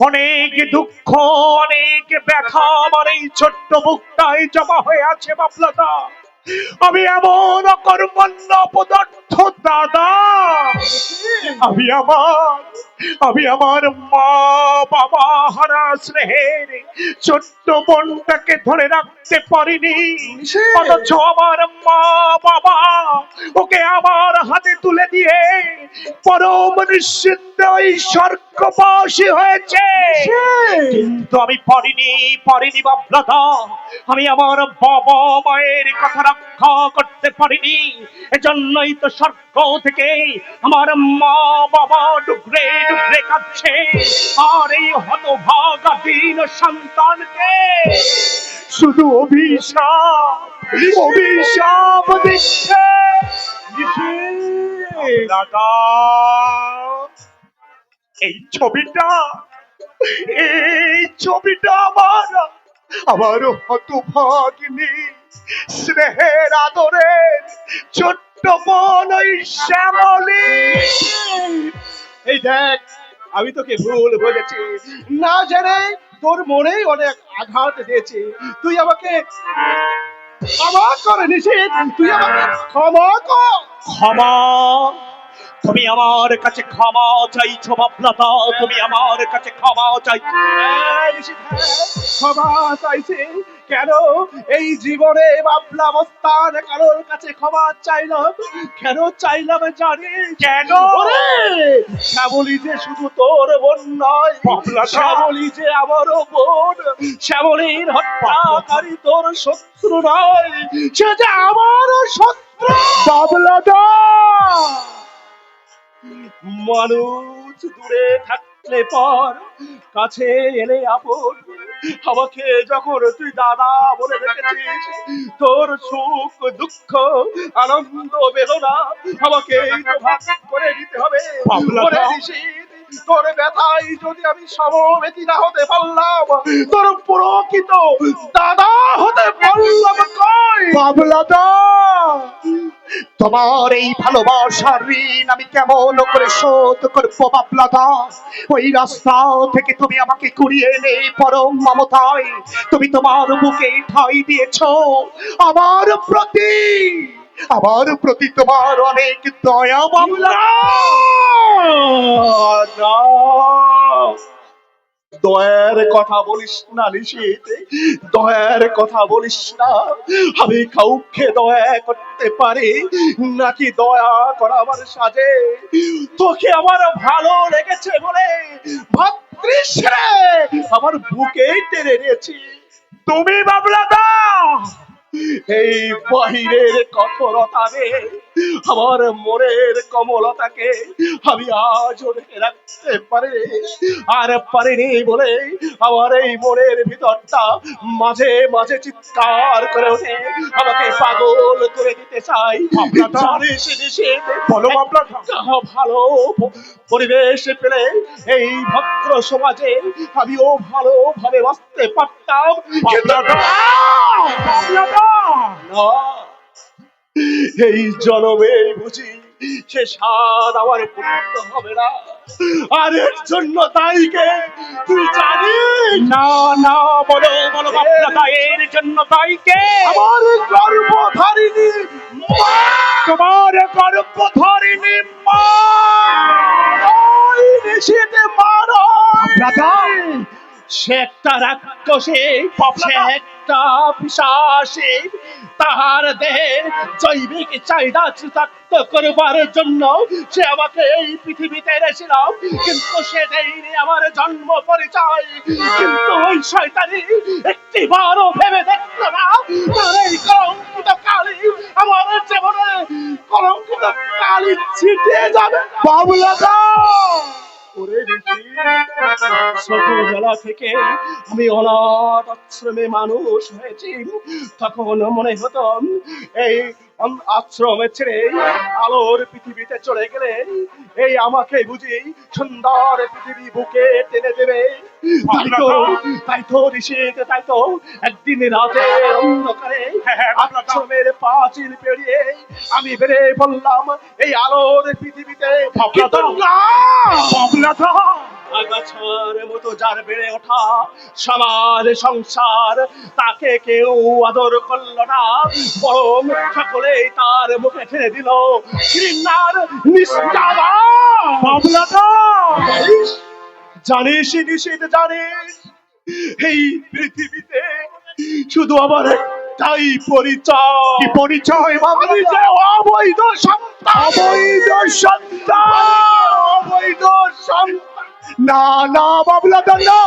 অনেক দুঃখ, অনেক ব্যথা আমার এই ছোট্ট বুকটায় জমা হয়ে আছে বাবলাদা। আমি এমন অকর্মণ্য পদার্থ দাদা। আমি আমার আমি আমার মা বাবা হারা স্নেহের ছোট্ট বোনটাকে ধরে রাখতে পারিনি, অথচ আমার মা বাবা ওকে আমার হাতে তুলে দিয়ে পরম নিশ্চিন্ত ওই স্বর্গবাসী হয়েছে। কিন্তু আমি পারিনি বাবলাদা। আমি আমার বাবা মায়ের কথা রক্ষা করতে পারিনি। এজন্যই তো স্বর্গ থেকে আমার মা বাবা ডুকরে ডুকরে কাঁদছে, আর এই হতভাগা দীন সন্তানকে শুধু অভিশাপ দিচ্ছে। দাদা, এই ছবিটা আমার হতভাগিনী স্নেহের আদরের ছোট্ট বোন ওই শ্যামলী। এই দেখ, আমি তোকে ভুল বলেছি, না জেনে তোর মনেই অনেক আঘাত দিয়েছি। তুই আমাকে ক্ষমা করে নিষেধ, তুই আমাকে ক্ষমা কর। ক্ষমা? তুমি আমার কাছে ক্ষমা চাইছো বাবলাদা? তুমি আমার কাছে ক্ষমা চাইছো? ক্ষমা চাইছে কেন? এই জীবনে বাবলা মস্তান কারোর কাছে ক্ষমা চাইলাম কেন? চাইলাম জানিস কেন? শ্যামলী যে শুধু তোর বোন নয়, শ্যামলী যে আমারও বোন। শ্যামলীর হত্যাকারী তোর শত্রু নয়, সে যে আমারও শত্রু। বাবলাদা, মানুষ দূরে থাকলে পর, কাছে এলে আপন। আমাকে যখন তুই দাদা বলে রেখেছিস, তোর সুখ দুঃখ আনন্দ বেদনা আমাকে তো ভাগ করে দিতে হবে। তোর ব্যথায় যদি আমি সমবেতি না হতে পারলাম, তোর প্রকৃত দাদা হতে পারলাম কই? বাবলাদা, তোমার এই ভালোবাসার ঋণ আমি কেমন করে শোধ করবো বাবলাদা? ওই রাস্তা থেকে তুমি আমাকে কুড়িয়ে এনে পরম মমতায় তুমি তোমার বুকে ঠাঁই দিয়েছো। আমার প্রতি তোমার অনেক দয়া বাবলা। না, দয়ার কথা বলিস না নিশীথ, দয়ার কথা বলিস না। আমি কাউকে দয়া করতে পারি নাকি দয়া করা আমার সাজে? তোকে আমার ভালো লেগেছে বলে ভাবছিস রে, আমার বুকে টেনে নিয়েছি। তুমি বাবলাদা, এই বাহিরের কঠোরতারে আমার মনের কমলতাকে আমি আজও রেখে রাখতে পারি, আর পারিনি বলে আমার এই মনের ভিতরটা মাঝে মাঝে চিৎকার করে ওঠে, আমাকে পাগল করে দিতে চাই। বলো বাবলাদা, ভালো পরিবেশ পেলে এই ভদ্র সমাজে আমিও ভালোভাবে বাঁচতে পারতাম, কিন্তু বাবলাদা, না, এই জনমে বুঝি সে স্বাদ আমার পূর্ণ হবে না। আর এর জন্য দায়ীকে তুই জানিস? না না, বলো বাবলাদা, এর জন্য দায়ীকে? আমার গর্ভধারিণী মা। তোমার গর্ভধারিণী মা? ওই নিশীথে মা নয়, সে একটা রাক্ষসী, সে একটা পিশাচী। তাহার দেহের জৈবিক চাহিদা চূড়ান্ত করবার জন্য সে আমাকে এই পৃথিবীতে এনেছিল, কিন্তু সে দেয়নি আমার জন্ম পরিচয়। কিন্তু ওই শয়তানি একটিবারও ভেবে দেখল না তার এই কলঙ্কিত কালি আমার জীবনে কলঙ্কিত কালি ছিটিয়ে যাবে। বাবলাদা, ছোটবেলা থেকে আমি অনাথ আশ্রমে মানুষ হয়েছি। তখন মনে হতো এই আশ্রমে ছেড়ে আলোর পৃথিবীতে চলে গেলে এই আমাকে বুঝি সুন্দর পৃথিবী বুকে টেনে দেবে। তাই তো নিষেধ, তাই তো একদিন রাতে অন্ধকারে আশ্রমের পাঁচিল পেরিয়ে আমি বেড়ে বললাম এই আলোর পৃথিবীতে। বাবলাদা, আগাছার মতো যার বেড়ে ওঠা সমাজ সংসার, তাকে কেউ আদর করলো না, বরং সকলেই তার মুখে ঠেলে দিল ঘৃণার নিষ্কাবাদ। বাবলাদা জানিস নিষেধ জানিস, এই পৃথিবীতে শুধু আমার একটাই পরিচয়। কি পরিচয় আমি বাবলাদা? যে অবৈধ সন্তান। অবৈধ সন্তান? অবৈধ সন্তান। না না বাবলাদা না,